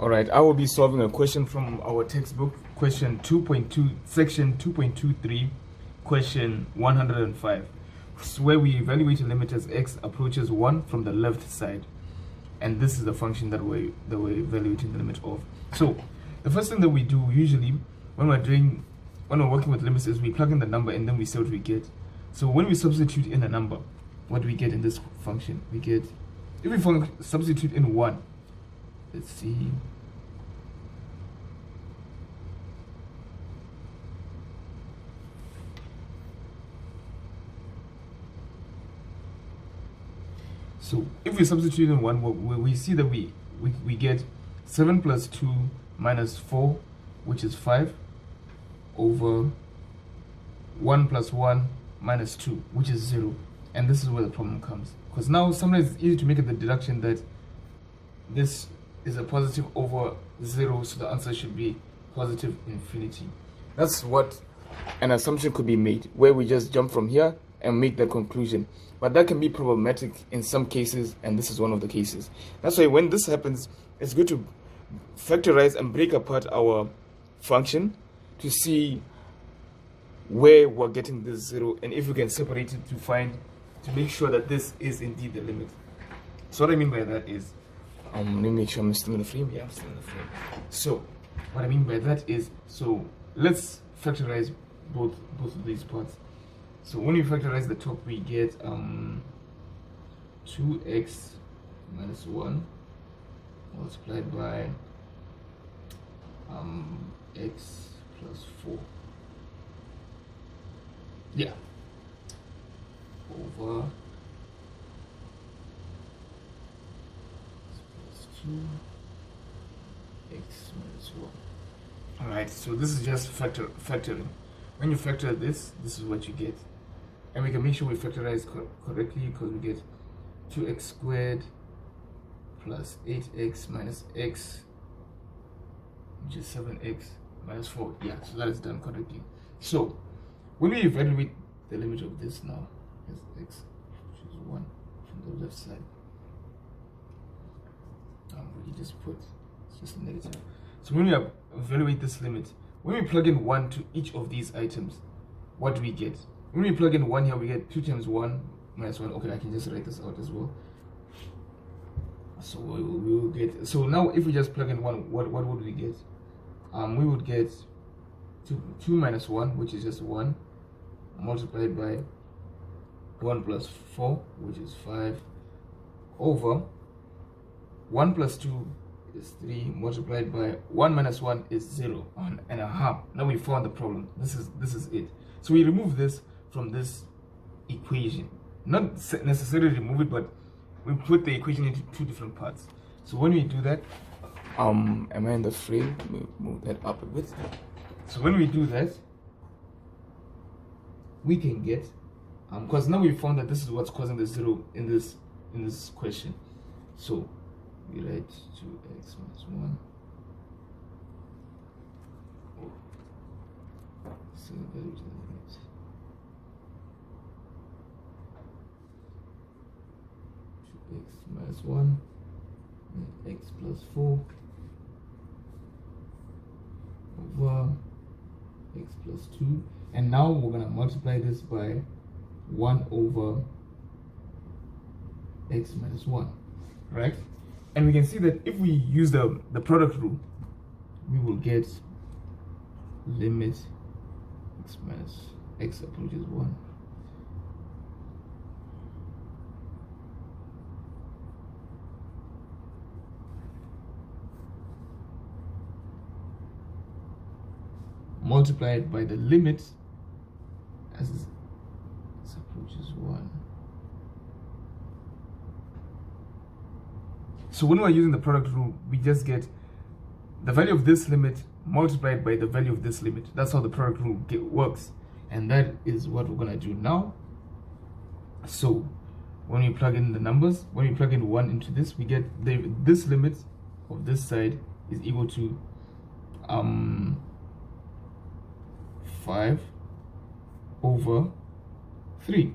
Alright, I will be solving a question from our textbook, question 2.2, section 2.23, question 105, where we evaluate a limit as x approaches 1 from the left side. And this is the function that we're evaluating the limit of. So, the first thing that we do usually when we're working with limits is we plug in the number and then we see what we get. So when we substitute in a number, what do we get in this function? We get, if we substitute in 1, let's see. So if we substitute in 1, we see that we get 7 plus 2 minus 4, which is 5, over 1 plus 1 minus 2, which is 0. And this is where the problem comes. Because now sometimes it's easy to make the deduction that this is a positive over 0, so the answer should be positive infinity. That's what an assumption could be made, where we just jump from here and make that conclusion. But that can be problematic in some cases, and this is one of the cases. That's why when this happens, it's good to factorize and break apart our function to see where we're getting this 0, and if we can separate it to make sure that this is indeed the limit. So what I mean by that is, let me make sure I'm still in the frame. Yeah, I'm still in the frame. So what I mean by that is, so let's factorize both of these parts. So when we factorize the top, we get 2x minus 1 multiplied by x plus 4. Yeah. Over plus 2 x minus 1. Alright, so this is just factoring. When you factor this is what you get. And we can make sure we factorize correctly, because we get 2x squared plus 8x minus x, which is 7x minus 4. Yeah, so that is done correctly. So when we evaluate the limit of this now as x, which is 1 from the left side, we just put, it's just a negative. So when we evaluate this limit, when we plug in 1 to each of these items, what do we get? When we plug in 1 here, we get 2 times 1 minus 1. Okay, I can just write this out as well. So we will get, so now if we just plug in 1, what would we get? We would get 2 minus 1, which is just 1, multiplied by 1 plus 4, which is 5, over 1 plus 2 is 3, multiplied by 1 minus 1 is 0, and a half. Now we found the problem. This is it. So we remove this from this equation. Not necessarily remove it, but we put the equation into 2 different parts. So when we do that, am I in the frame? Move that up a bit. So when we do that, we can get, because now we found that this is what's causing the 0 in this question. So we write 2x minus 1. So 2x minus 1 and x plus 4 over x plus 2, and now we're going to multiply this by 1 over x minus 1, right? And we can see that if we use the product rule, we will get limit x minus x approaches 1. Multiplied by the limit as this approaches 1. So when we're using the product rule, we just get the value of this limit multiplied by the value of this limit. That's how the product rule works. And that is what we're going to do now. So when we plug in the numbers, when we plug in 1 into this, we get this limit of this side is equal to 5 over 3,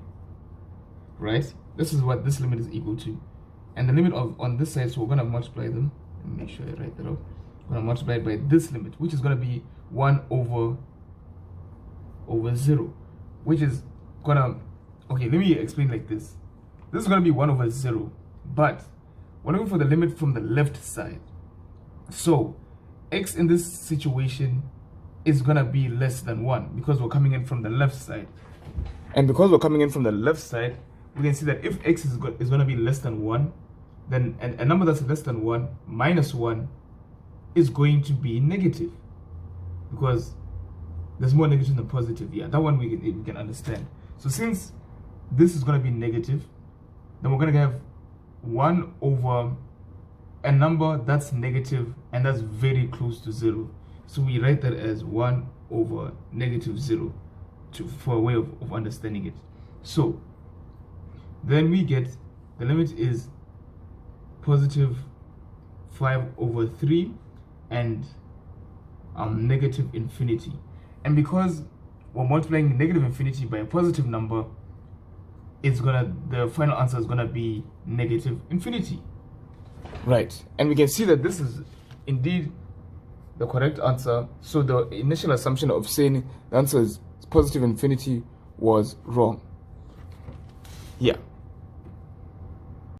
right? This is what this limit is equal to. And the limit on this side, so we're going to multiply them. Let me make sure I write that out. I'm going to multiply it by this limit, which is going to be 1 over 0, which is going to, okay, let me explain like this. This is going to be 1 over 0, but we're looking for the limit from the left side. So x in this situation is going to be less than 1 because we're coming in from the left side. And because we're coming in from the left side, we can see that if x is going to be less than 1, then a number that's less than 1 minus 1 is going to be negative, because there's more negative than positive. Yeah, that one we can understand. So since this is going to be negative, then we're going to have 1 over a number that's negative and that's very close to 0. So we write that as 1 over negative 0 for a way of understanding it. So then we get the limit is positive 5 over 3 and negative infinity. And because we're multiplying negative infinity by a positive number, the final answer is gonna be negative infinity. Right, and we can see that this is indeed the correct answer. So the initial assumption of saying the answer is positive infinity was wrong. Yeah.